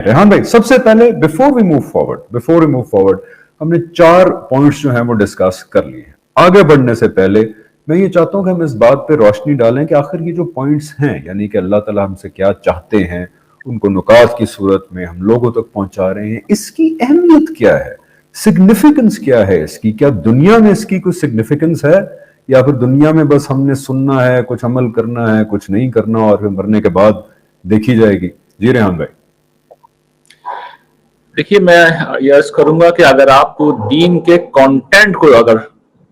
रेहान भाई, सबसे पहले बिफोर वी मूव फॉरवर्ड हमने 4 पॉइंट्स जो हैं वो डिस्कस कर लिए हैं। आगे बढ़ने से पहले मैं ये चाहता हूं कि हम इस बात पे रोशनी डालें कि आखिर ये जो पॉइंट्स हैं, यानी कि अल्लाह ताला हमसे क्या चाहते हैं, उनको नुकात की सूरत में हम लोगों तक पहुंचा रहे हैं, इसकी अहमियत क्या है, सिग्निफिकेंस क्या है इसकी, क्या दुनिया में इसकी कोई सिग्निफिकेंस है, या फिर दुनिया में बस हमने सुनना है, कुछ अमल करना है, कुछ नहीं करना और फिर मरने के बाद देखी जाएगी। जी रेहान भाई। देखिए, मैं ये अर्ज करूंगा कि अगर आप दीन के कंटेंट को अगर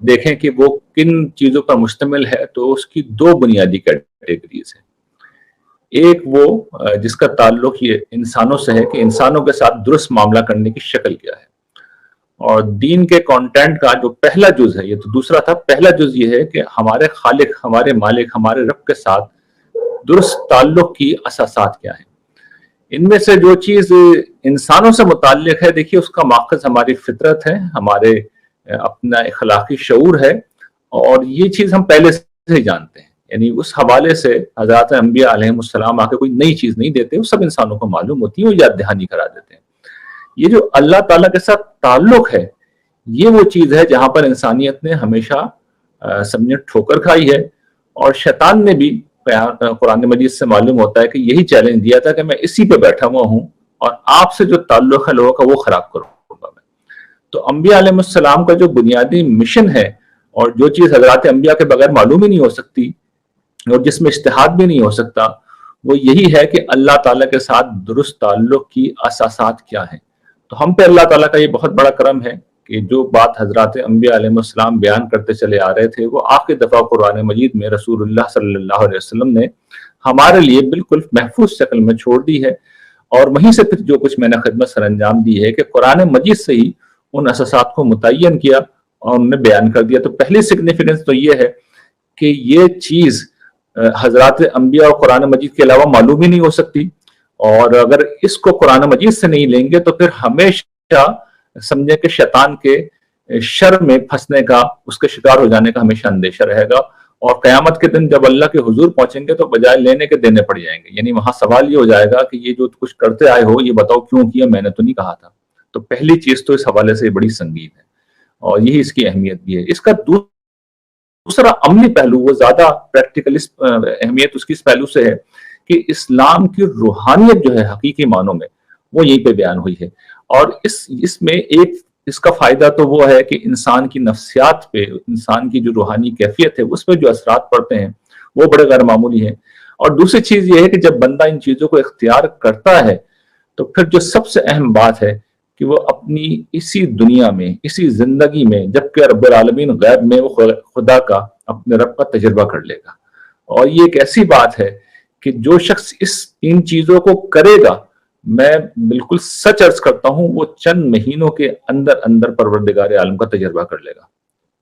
देखें कि वो किन चीजों पर मुश्तमिल है, तो उसकी 2 बुनियादी कैटेगरीज है। एक वो जिसका ताल्लुक ये इंसानों से है कि इंसानों के साथ दुरुस्त मामला करने की शक्ल क्या है, और दीन के कंटेंट का जो पहला जुज है, ये तो दूसरा था, पहला जुज ये है कि हमारे खालिक, हमारे मालिक, हमारे रब के साथ दुरुस्त ताल्लुक की असासात क्या है। इनमें से जो चीज इंसानों से मुताल्लिक है, देखिए उसका माखज़ हमारी फितरत है, हमारे अपना इखलाकी शऊर है, और ये चीज हम पहले से ही जानते हैं। यानी उस हवाले से हज़रत अंबिया अलैहिमुस्सलाम आके कोई नई चीज नहीं देते, वो सब इंसानों को मालूम होती है, वो याद दहानी करा देते हैं। ये जो अल्लाह ताला के साथ ताल्लुक है, ये वो चीज है जहां पर इंसानियत ने हमेशा समझे ठोकर खाई है, और शैतान ने भी, कुरान मजीद से मालूम होता है कि यही चैलेंज दिया था कि मैं इसी पे बैठा हुआ हूं और आपसे जो ताल्लुक है लोगों का वो खराब करूंगा मैं। तो अंबिया अलैहिस्सलाम का जो बुनियादी मिशन है, और जो चीज हजरत अंबिया के बगैर मालूम ही नहीं हो सकती और जिसमें इज्तिहाद भी नहीं हो सकता, वो यही है कि अल्लाह ताला के साथ दुरुस्त ताल्लुक की असासात क्या है। तो हम पे अल्लाह ताला का ये बहुत बड़ा करम है कि जो बात हजरत अंबिया अलैहिस्सलाम बयान करते चले आ रहे थे, वो आखिरी दफा कुरान मजीद में रसूलुल्लाह सल्लल्लाहु अलैहि वसल्लम ने हमारे लिए बिल्कुल महफूज शक्ल में छोड़ दी है। और वहीं से फिर जो कुछ मैंने खिदमत सर अंजाम दी है कि कुरान मजीद से ही उन असासात को मुतय्यन किया और उन्हें बयान कर दिया। तो पहली सिग्निफिकेंस तो ये है कि ये चीज हजरत अंबिया और कुरान मजीद के अलावा मालूम ही नहीं हो सकती, और अगर इसको कुरान मजीद से नहीं लेंगे तो फिर हमेशा समझे कि शैतान के शर में फंसने का, उसके शिकार हो जाने का हमेशा अंदेशा रहेगा। और कयामत के दिन जब अल्लाह के हुजूर पहुंचेंगे तो बजाय लेने के देने पड़ जाएंगे। यानी वहां सवाल ये हो जाएगा कि ये जो कुछ करते आए हो, ये बताओ क्यों किया, मैंने तो नहीं कहा था। तो पहली चीज तो इस हवाले से बड़ी संगीन है, और यही इसकी अहमियत भी है। इसका दूसरा अमली पहलू, वो ज्यादा प्रैक्टिकल अहमियत उसकी इस पहलू से है कि इस्लाम की रूहानियत जो है हकीकी मानों में, वो यहीं पे बयान हुई है। और इसमें एक इसका फायदा तो वो है कि इंसान की नफ्सियात पे, इंसान की जो रूहानी कैफियत है उस पर जो असरात पड़ते हैं वो बड़े गैर मामूली हैं। और दूसरी चीज ये है कि जब बंदा इन चीजों को इख्तियार करता है तो फिर जो सबसे अहम बात है कि वो अपनी इसी दुनिया में, इसी जिंदगी में, जबकि रब्बुल आलमीन गैब में, वो खुदा का, अपने रब का तजुर्बा कर लेगा। और ये एक ऐसी बात है कि जो शख्स इन चीजों को करेगा, मैं बिल्कुल सच अर्ज करता हूं, वो चंद महीनों के अंदर अंदर परवरदिगार आलम का तजुर्बा कर लेगा।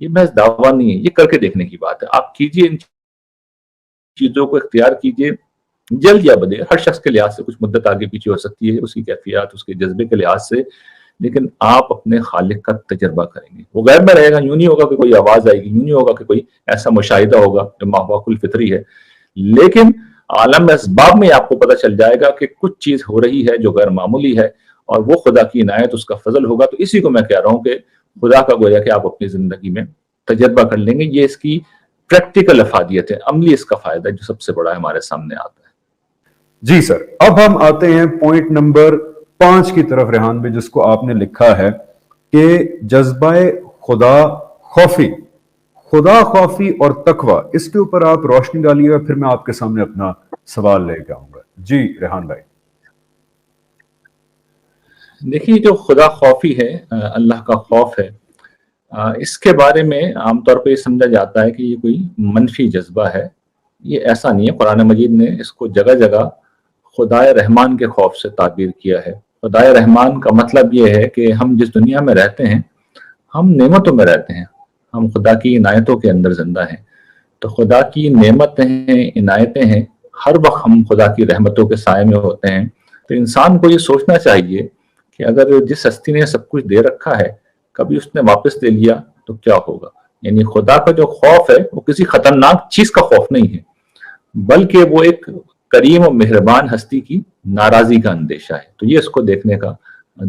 ये महज दावा नहीं है, ये करके देखने की बात है। आप कीजिए, इन चीजों को इख्तियार कीजिए, जल्द या बदेर, हर शख्स के लिहाज से कुछ मुद्दत आगे पीछे हो सकती है, उसकी कैफियत, उसके जज्बे के लिहाज से, लेकिन आप अपने खालिक का तजर्बा करेंगे। वो गैब में रहेगा, यूं नहीं होगा कि कोई आवाज आएगी, यूं नहीं होगा कि कोई ऐसा मुशाहिदा होगा जो मावाकुल फितरी है, लेकिन आलम असबाब में आपको पता चल जाएगा कि कुछ चीज हो रही है जो गैर मामूली है, और वो खुदा की इनायत, उसका फजल होगा। तो इसी को मैं कह रहा हूं कि खुदा का गोया कि आप अपनी जिंदगी में तजर्बा कर लेंगे। ये इसकी प्रैक्टिकल अफादियत है, अमली इसका फायदा जो सबसे बड़ा हमारे सामने आता है। जी सर, अब हम आते हैं पॉइंट नंबर 5 की तरफ रेहान भाई, जिसको आपने लिखा है कि जज्बाए खुदा खौफी और तकवा। इसके ऊपर आप रोशनी डालिएगा, फिर मैं आपके सामने अपना सवाल लेकर आऊंगा। जी रेहान भाई। देखिए, जो खुदा खौफी है, अल्लाह का खौफ है, इसके बारे में आमतौर पर समझा जाता है कि ये कोई मनफी जज्बा है। ये ऐसा नहीं है। कुरान मजीद ने इसको जगह जगह खुदाए रहमान के खौफ से ताबीर किया है। खुदाए रहमान का मतलब ये है कि हम जिस दुनिया में रहते हैं, हम नेमतों में रहते हैं, हम खुदा की इनायतों के अंदर जिंदा हैं। तो खुदा की नेमतें हैं, इनायतें हैं, हर वक्त हम खुदा की रहमतों के साए में होते हैं। तो इंसान को ये सोचना चाहिए कि अगर जिस हस्ती ने सब कुछ दे रखा है, कभी उसने वापस ले लिया तो क्या होगा। यानी खुदा का जो खौफ है वो किसी खतरनाक चीज का खौफ नहीं है, बल्कि वो एक کریم اور مہربان ہستی کی ناراضی کا اندیشہ ہے. تو یہ اس کو دیکھنے کا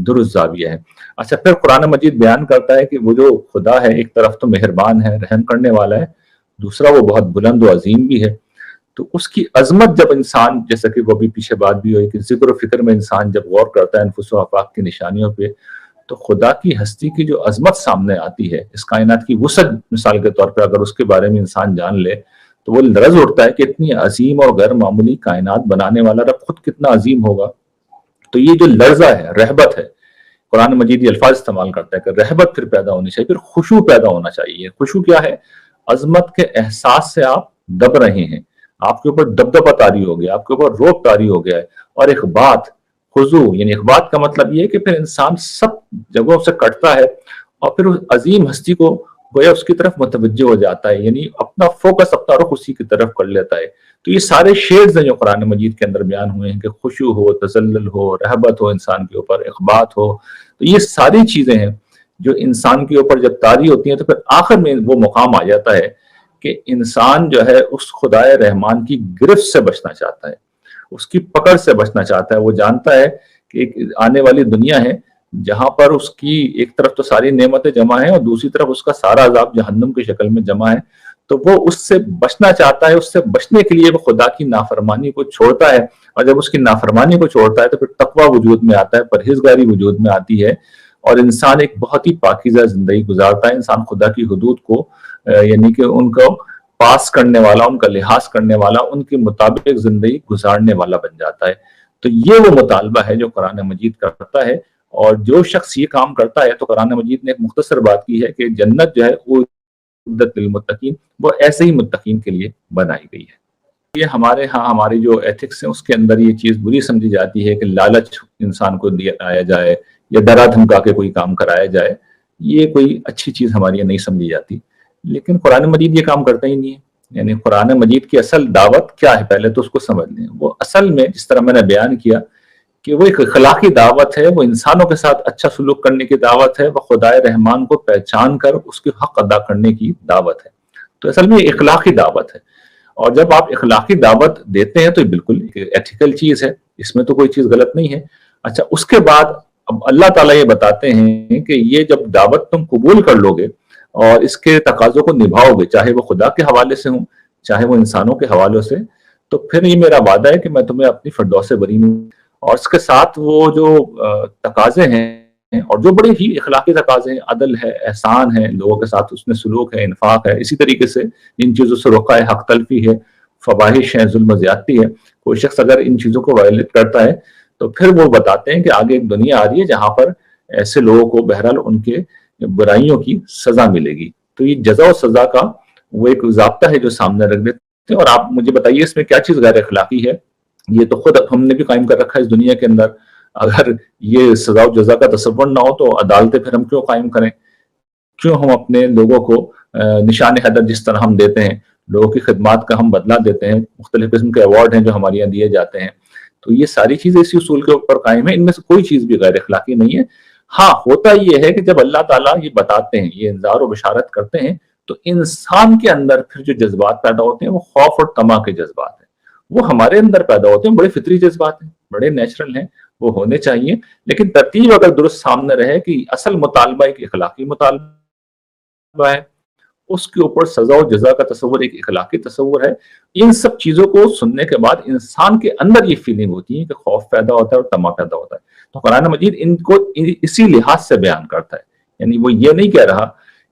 درست زاویہ ہے. اچھا پھر قرآن مجید بیان کرتا ہے کہ وہ جو خدا ہے ایک طرف تو مہربان ہے، رحم کرنے والا ہے، دوسرا وہ بہت بلند و عظیم بھی ہے. تو اس کی عظمت جب انسان، جیسا کہ وہ بھی پیچھے بات بھی ہوئی کہ ذکر و فکر میں انسان جب غور کرتا ہے انفس و آفاق کی نشانیوں پہ، تو خدا کی ہستی کی جو عظمت سامنے آتی ہے، اس کائنات کی وسعت مثال کے طور پہ اگر اس کے بارے میں انسان جان لے تو وہ لرز اٹھتا ہے کہ اتنی عظیم اور غیر معمولی کائنات بنانے والا رب خود کتنا عظیم ہوگا. تو یہ جو لرزہ ہے، رہبت ہے، قرآن مجید یہ الفاظ استعمال کرتا ہے کہ رہبت پھر پیدا ہونی چاہیے، پھر خشوع پیدا ہونا چاہیے. خشوع کیا ہے؟ عظمت کے احساس سے آپ دب رہے ہیں، آپ کے اوپر دبدبہ طاری ہو گیا، آپ کے اوپر روب طاری ہو گیا ہے. اور اخبات، خضوع یعنی اخبات کا مطلب یہ ہے کہ پھر انسان سب جگہوں سے کٹتا ہے اور پھر اس عظیم ہستی کو گویا اس کی طرف متوجہ ہو جاتا ہے، یعنی اپنا فوکس، اپنا رخ اسی کی طرف کر لیتا ہے. تو یہ سارے شیڈز ہیں جو قرآن مجید کے اندر بیان ہوئے ہیں کہ خشوع ہو، تذلل ہو، رہبت ہو انسان کے اوپر، اخبات ہو. تو یہ ساری چیزیں ہیں جو انسان کے اوپر جب طاری ہوتی ہیں تو پھر آخر میں وہ مقام آ جاتا ہے کہ انسان جو ہے اس خدائے رحمان کی گرفت سے بچنا چاہتا ہے، اس کی پکڑ سے بچنا چاہتا ہے. وہ جانتا ہے کہ ایک آنے والی دنیا ہے جہاں پر اس کی ایک طرف تو ساری نعمتیں جمع ہیں اور دوسری طرف اس کا سارا عذاب جہنم کی شکل میں جمع ہے. تو وہ اس سے بچنا چاہتا ہے. اس سے بچنے کے لیے وہ خدا کی نافرمانی کو چھوڑتا ہے، اور جب اس کی نافرمانی کو چھوڑتا ہے تو پھر تقویٰ وجود میں آتا ہے، پرہیزگاری وجود میں آتی ہے، اور انسان ایک بہت ہی پاکیزہ زندگی گزارتا ہے. انسان خدا کی حدود کو یعنی کہ ان کو پاس کرنے والا، ان کا لحاظ کرنے والا، ان کے مطابق زندگی گزارنے والا بن جاتا ہے. تو یہ وہ مطالبہ ہے جو قرآن مجید کرتا ہے. اور جو شخص یہ کام کرتا ہے تو قرآن مجید نے ایک مختصر بات کی ہے کہ جنت جو ہے وہ عدت للمتقین، وہ ایسے ہی متقین کے لیے بنائی گئی ہے. یہ ہمارے ہاں ہماری جو ایتھکس ہیں اس کے اندر یہ چیز بری سمجھی جاتی ہے کہ لالچ انسان کو دیا جائے یا ڈرا دھمکا کے کوئی کام کرایا جائے. یہ کوئی اچھی چیز ہمارے یہاں نہیں سمجھی جاتی، لیکن قرآن مجید یہ کام کرتا ہی نہیں ہے. یعنی قرآن مجید کی اصل دعوت کیا ہے پہلے تو اس کو سمجھ لیں. وہ اصل میں جس طرح میں نے بیان کیا کہ وہ ایک اخلاقی دعوت ہے، وہ انسانوں کے ساتھ اچھا سلوک کرنے کی دعوت ہے، وہ خدائے رحمان کو پہچان کر اس کے حق ادا کرنے کی دعوت ہے. تو اصل میں اخلاقی دعوت ہے، اور جب آپ اخلاقی دعوت دیتے ہیں تو یہ بالکل ایتھیکل چیز ہے، اس میں تو کوئی چیز غلط نہیں ہے. اچھا اس کے بعد اب اللہ تعالیٰ یہ بتاتے ہیں کہ یہ جب دعوت تم قبول کر لو گے اور اس کے تقاضوں کو نبھاؤ گے، چاہے وہ خدا کے حوالے سے ہوں چاہے وہ انسانوں کے حوالوں سے، تو پھر یہ میرا وعدہ ہے کہ میں تمہیں اپنی فردوس بری میں، اور اس کے ساتھ وہ جو تقاضے ہیں اور جو بڑے ہی اخلاقی تقاضے ہیں، عدل ہے، احسان ہے، لوگوں کے ساتھ اس میں سلوک ہے، انفاق ہے، اسی طریقے سے ان چیزوں سے روکا ہے، حق تلفی ہے، فواحش ہے، ظلم و زیادتی ہے. کوئی شخص اگر ان چیزوں کو وائلیٹ کرتا ہے تو پھر وہ بتاتے ہیں کہ آگے ایک دنیا آ رہی ہے جہاں پر ایسے لوگوں کو بہرحال ان کے برائیوں کی سزا ملے گی. تو یہ جزا و سزا کا وہ ایک ضابطہ ہے جو سامنے رکھ دیتے ہیں. اور آپ مجھے بتائیے اس میں کیا چیز غیر اخلاقی ہے؟ یہ تو خود ہم نے بھی قائم کر رکھا ہے اس دنیا کے اندر. اگر یہ سزا و جزا کا تصور نہ ہو تو عدالتیں پھر ہم کیوں قائم کریں؟ کیوں ہم اپنے لوگوں کو نشان حیدر جس طرح ہم دیتے ہیں، لوگوں کی خدمات کا ہم بدلہ دیتے ہیں، مختلف قسم کے ایوارڈ ہیں جو ہمارے یہاں دیے جاتے ہیں. تو یہ ساری چیزیں اسی اصول کے اوپر قائم ہیں، ان میں سے کوئی چیز بھی غیر اخلاقی نہیں ہے. ہاں ہوتا یہ ہے کہ جب اللہ تعالیٰ یہ بتاتے ہیں، یہ انذار و بشارت کرتے ہیں، تو انسان کے اندر پھر جو جذبات پیدا ہوتے ہیں وہ خوف اور طمع کے جذبات ہیں. وہ ہمارے اندر پیدا ہوتے ہیں، بڑے فطری جذبات ہیں، بڑے نیچرل ہیں، وہ ہونے چاہیے. لیکن ترتیب اگر درست سامنے رہے کہ اصل مطالبہ ایک اخلاقی مطالبہ ہے، اس کے اوپر سزا و جزا کا تصور ایک اخلاقی تصور ہے. ان سب چیزوں کو سننے کے بعد انسان کے اندر یہ فیلنگ ہوتی ہے کہ خوف پیدا ہوتا ہے اور طمع پیدا ہوتا ہے. تو قرآن مجید ان کو اسی لحاظ سے بیان کرتا ہے. یعنی وہ یہ نہیں کہہ رہا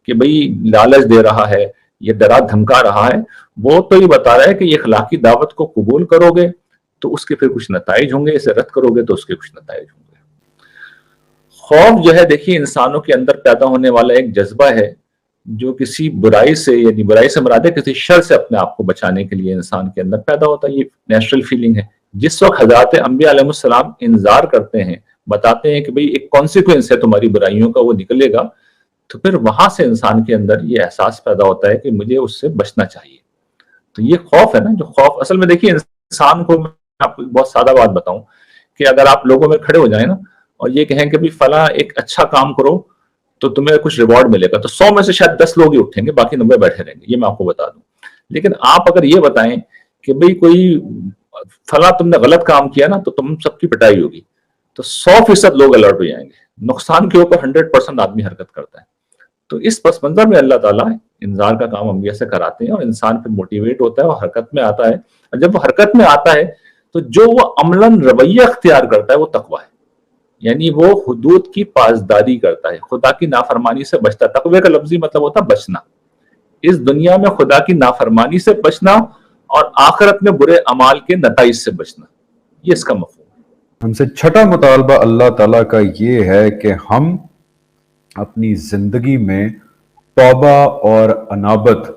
کہ بھئی لالچ دے رہا ہے، یہ ڈرا دھمکا رہا ہے، وہ تو یہ بتا رہا ہے کہ یہ اخلاقی دعوت کو قبول کرو گے تو اس کے پھر کچھ نتائج ہوں گے، اسے رد کرو گے تو اس کے کچھ نتائج ہوں گے. خوف جو ہے دیکھیے انسانوں کے اندر پیدا ہونے والا ایک جذبہ ہے جو کسی برائی سے، یعنی برائی سے مراد ہے کسی شر سے اپنے آپ کو بچانے کے لیے انسان کے اندر پیدا ہوتا ہے. یہ نیچرل فیلنگ ہے. جس وقت حضرات انبیاء علیہ السلام انذار کرتے ہیں، بتاتے ہیں کہ بھئی ایک کانسیکوینس ہے تمہاری برائیوں کا، وہ نکلے گا، تو پھر وہاں سے انسان کے اندر یہ احساس پیدا ہوتا ہے کہ مجھے اس سے بچنا چاہیے. تو یہ خوف ہے نا، جو خوف اصل میں دیکھیے انسان کو، میں آپ کو بہت سادہ بات بتاؤں کہ اگر آپ لوگوں میں کھڑے ہو جائیں نا اور یہ کہیں کہ بھی فلاں ایک اچھا کام کرو تو تمہیں کچھ ریوارڈ ملے گا، تو 100 میں سے شاید 10 لوگ ہی اٹھیں گے، باقی 90 بیٹھے رہیں گے. یہ میں آپ کو بتا دوں. لیکن آپ اگر یہ بتائیں کہ بھئی کوئی फला तुमने गलत काम किया ना तो तुम सबकी पिटाई होगी, तो 100% लोग अलर्ट हो जाएंगे। नुकसान के ऊपर 100% आदमी हरकत करता है। तो इस पस मंजर में अल्लाह ताला इंसान का काम अंबिया से कराते हैं और इंसान फिर मोटिवेट होता है और हरकत में आता है। और जब वो हरकत में आता है तो जो वो अमलन रवैया अख्तियार करता है वो तकवा है, यानी वो हुदूद की पासदारी करता है, खुदा की नाफरमानी से बचता है। तकवे का लफ्जी मतलब होता है बचना, इस दुनिया में खुदा की नाफरमानी से बचना और आखिरत में बुरे अमाल के नताइज से बचना, ये इसका मफहूम है। हमसे छठा मुतालबा अल्लाह ताला का ये है कि हम अपनी जिंदगी में तौबा और अनाबत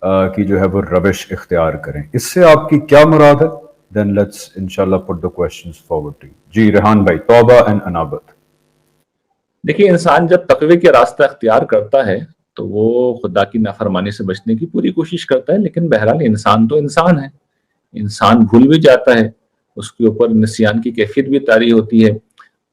की जो है वो रविश इख्तियार करें। इससे आपकी क्या मुराद है? देन लेट्स इंशाल्लाह put the questions forward to you. जी रेहान भाई, तौबा एंड अनाबत। देखिए, इंसान जब तकवे के रास्ता इख्तियार करता है तो वो खुदा की नाफरमानी से बचने की पूरी कोशिश करता है, लेकिन बहरहाल इंसान तो इंसान है, इंसान भूल भी जाता है, उसके ऊपर निस्यान की कैफियत भी तारी होती है,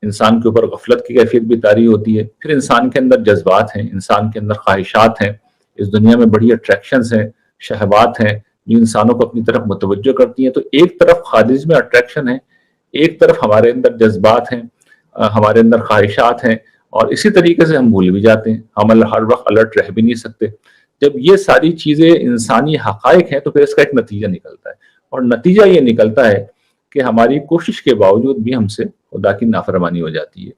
इंसान के ऊपर गफलत की कैफियत भी तारी होती है। फिर इंसान के अंदर जज्बात हैं, इंसान के अंदर ख्वाहिशात हैं, इस दुनिया में बड़ी अट्रैक्शंस हैं, शहवात हैं जो इंसानों को अपनी तरफ मुतवज्जो करती हैं। तो एक तरफ खारिज में अट्रैक्शन है, एक तरफ हमारे अंदर जज्बात हैं, हमारे अंदर ख्वाहिशात हैं, और इसी तरीके से हम भूल भी जाते हैं, हम हर वक्त अलर्ट रह भी नहीं सकते। जब ये सारी चीजें इंसानी हकायक हैं तो फिर इसका एक नतीजा निकलता है, और नतीजा ये निकलता है कि हमारी कोशिश के बावजूद भी हमसे खुदा की नाफरमानी हो जाती है,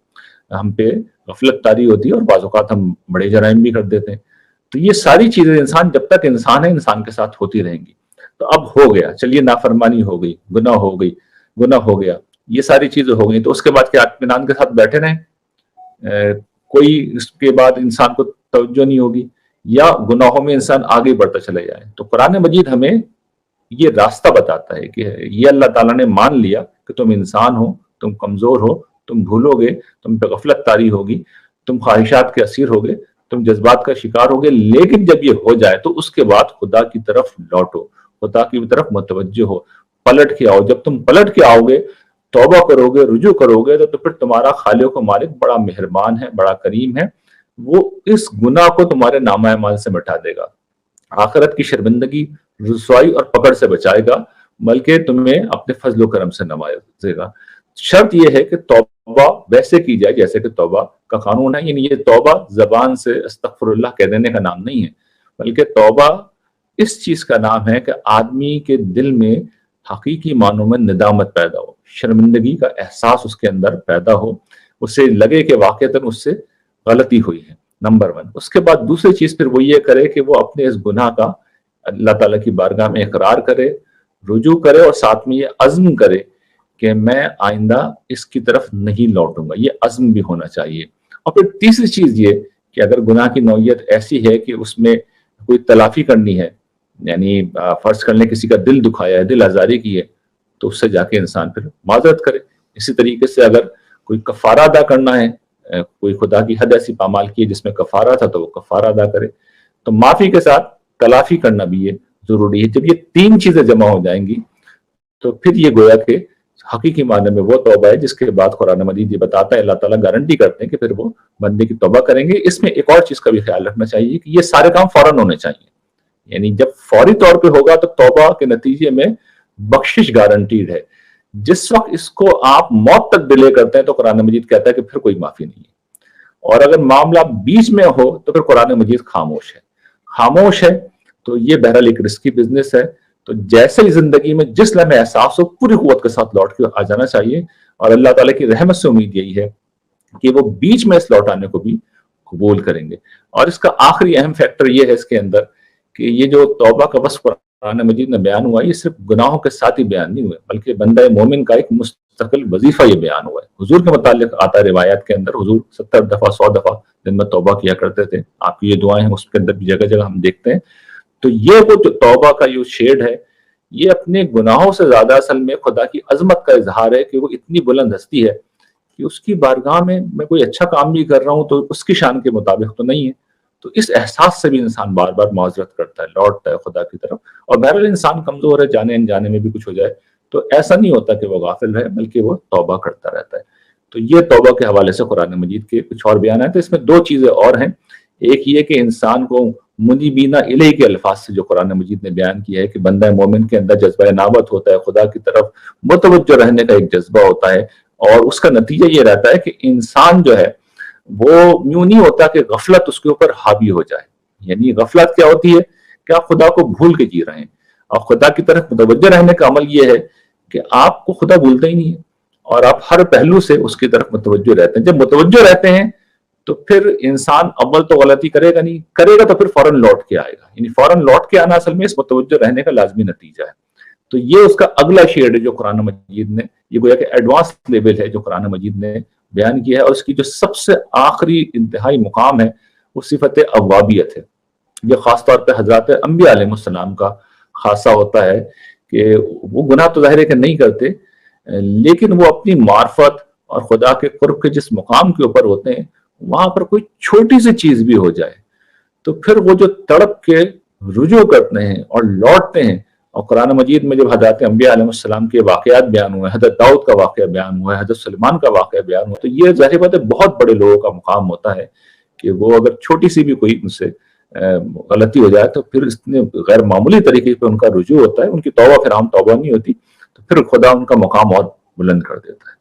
हम पे गफलत तारी होती है और बाज़ औक़ात हम बड़े जराइम भी कर देते हैं। तो ये सारी चीजें इंसान जब तक इंसान है इंसान के साथ होती रहेंगी। तो अब हो गया, चलिए नाफरमानी हो गई, गुनाह हो गई, गुनाह हो गया, ये सारी चीजें हो गई, तो उसके बाद क्या इत्मीनान के साथ बैठे रहें? कोई इसके बाद इंसान को तवज्जो नहीं होगी या गुनाहों में इंसान आगे बढ़ता चला जाए। तो कुरान मजीद हमें ये रास्ता बताता है कि ये अल्लाह ताला ने मान लिया कि तुम इंसान हो, तुम कमजोर हो, तुम भूलोगे, तुम पे गफलत तारी होगी, तुम ख्वाहिशात के असीर होगे, तुम जज्बात का शिकार होगे, लेकिन जब ये हो जाए तो उसके बाद खुदा की तरफ लौटो, खुदा की तरफ मुतवज्जो हो, पलट के आओ। जब तुम पलट के आओगे, तौबा करोगे, रुजू करोगे, तो फिर तुम्हारा खालिक व मालिक बड़ा मेहरबान है, बड़ा करीम है, वो इस गुनाह को तुम्हारे नामा अमाल से मिटा देगा, आखिरत की शर्मिंदगी, रुसवाई और पकड़ से बचाएगा, बल्कि तुम्हें अपने फजल व करम से नवाजेगा। शर्त यह है कि तौबा वैसे की जाए जैसे कि तौबा का कानून है, यानी ये तौबा जबान से अस्तगफिरुल्लाह कह देने का नाम नहीं है, बल्कि तौबा इस चीज का नाम है कि आदमी के दिल में हकीकी मानों में निदामत पैदा हो, शर्मिंदगी का एहसास उसके अंदर पैदा हो, उसे लगे कि वाकईतन उससे गलती हुई है, नंबर 1। उसके बाद दूसरी चीज फिर वो ये करे कि वो अपने इस गुनाह का अल्लाह ताला की बारगाह में इकरार करे, रुजू करे, और साथ में ये अज़्म करे कि मैं आइंदा इसकी तरफ नहीं लौटूंगा, ये अज़्म भी होना चाहिए। और फिर तीसरी चीज ये कि अगर गुनाह की नौयत ऐसी है कि उसमें कोई तलाफी करनी है, यानी फर्ज करने किसी का दिल दुखाया है, दिल आजारी की है, तो उससे जाके इंसान फिर माजरत करे। इसी तरीके से अगर कोई कफारा अदा करना है, कोई खुदा की हद ऐसी पामाल की है जिसमें कफारा था, तो वो कफारा अदा करे। तो माफी के साथ तलाफी करना भी ये जरूरी है। जब ये तीन चीजें जमा हो जाएंगी तो फिर ये गोया के हकीकी माने में वो तौबा है जिसके बाद कुरान मजीद ये बताता है, अल्लाह ताला गारंटी करते हैं कि फिर वो बंदे की तौबा करेंगे। इसमें एक और चीज का भी ख्याल रखना चाहिए कि ये सारे काम फौरन होने चाहिए, यानी जब फौरी तौर पे होगा तो तौबा के नतीजे में बख्शिश गारंटीड है। जिस वक्त इसको आप मौत तक डिले करते हैं तो कुरान मजीद कहता है कि फिर कोई माफी नहीं है, और अगर मामला बीच में हो तो फिर कुरान मजीद खामोश है। खामोश है तो ये बहरहाल एक रिस्की बिजनेस है। तो जैसे ही जिंदगी में जिस लम्हे एहसास हो पूरी कुव्वत के साथ लौट के आ जाना चाहिए, और अल्लाह ताला की रहमत से उम्मीद यही है कि वो बीच में इस लौटाने को भी कबूल करेंगे। और इसका आखिरी अहम फैक्टर ये है इसके अंदर कि ये जो तौबा का वस्फ कुरान मजीद में बयान हुआ, ये सिर्फ गुनाहों के साथ ही बयान नहीं हुआ, बल्कि बंदा मोमिन का एक मुस्तकिल वजीफा ये बयान हुआ है। हुजूर के मुतालिक आता है रिवायात के अंदर, हुजूर 70 दफा 100 दफा दिन में तौबा किया करते थे। आपकी ये दुआएं हैं उसके अंदर भी जगह जगह हम देखते हैं। तो ये वो जो तौबा का जो शेड है, ये अपने गुनाहों से ज्यादा असल में खुदा की अजमत का इजहार है कि वो इतनी बुलंद हस्ती है कि उसकी बारगाह में मैं कोई अच्छा काम भी कर रहा हूं तो उसकी शान के मुताबिक तो नहीं है। तो इस एहसास से भी इंसान बार बार माजरत करता है, लौटता है खुदा की तरफ। और बहरहाल इंसान कमजोर है, जाने अनजाने में भी कुछ हो जाए तो ऐसा नहीं होता कि वो गाफिल रहे, बल्कि वो तौबा करता रहता है। तो ये तौबा के हवाले से कुरान मजीद के कुछ और बयान है। तो इसमें दो चीजें और हैं। ایک یہ کہ انسان کو منیبینا الیہ کے الفاظ سے جو قرآن مجید نے بیان کیا ہے کہ بندہ مومن کے اندر جذبہ انابت ہوتا ہے، خدا کی طرف متوجہ رہنے کا ایک جذبہ ہوتا ہے، اور اس کا نتیجہ یہ رہتا ہے کہ انسان جو ہے وہ یوں نہیں ہوتا کہ غفلت اس کے اوپر حاوی ہو جائے. یعنی غفلت کیا ہوتی ہے کہ آپ خدا کو بھول کے جی رہے ہیں، اور خدا کی طرف متوجہ رہنے کا عمل یہ ہے کہ آپ کو خدا بھولتا ہی نہیں ہے اور آپ ہر پہلو سے اس کی طرف متوجہ رہتے ہیں. جب متوجہ رہتے ہیں تو پھر انسان اول تو غلطی کرے گا نہیں، کرے گا تو پھر فوراً لوٹ کے آئے گا. یعنی فوراً لوٹ کے آنا اصل میں اس متوجہ رہنے کا لازمی نتیجہ ہے. تو یہ اس کا اگلا شیڈ ہے جو قرآن مجید نے، یہ گویا کہ ایڈوانس لیول ہے جو قرآن مجید نے بیان کیا ہے. اور اس کی جو سب سے آخری انتہائی مقام ہے وہ صفت اوابیت ہے. یہ خاص طور پہ حضرات انبیاء علیہ السلام کا خاصہ ہوتا ہے کہ وہ گناہ تو ظاہر ہے کہ نہیں کرتے، لیکن وہ اپنی معرفت اور خدا کے قرب کے جس مقام کے اوپر ہوتے ہیں وہاں پر کوئی چھوٹی سی چیز بھی ہو جائے تو پھر وہ جو تڑپ کے رجوع کرتے ہیں اور لوٹتے ہیں. اور قرآن مجید میں جب حضرات انبیاء علیہ السلام کے واقعات بیان ہوئے، حضرت داؤد کا واقعہ بیان ہوا ہے، حضرت سلیمان کا واقعہ بیان ہوا، تو یہ ظاہر بات ہے بہت بڑے لوگوں کا مقام ہوتا ہے کہ وہ اگر چھوٹی سی بھی کوئی ان سے غلطی ہو جائے تو پھر اتنے غیر معمولی طریقے پہ ان کا رجوع ہوتا ہے، ان کی توبہ پھر عام توبہ نہیں ہوتی، تو پھر خدا ان کا مقام اور بلند کر دیتا ہے.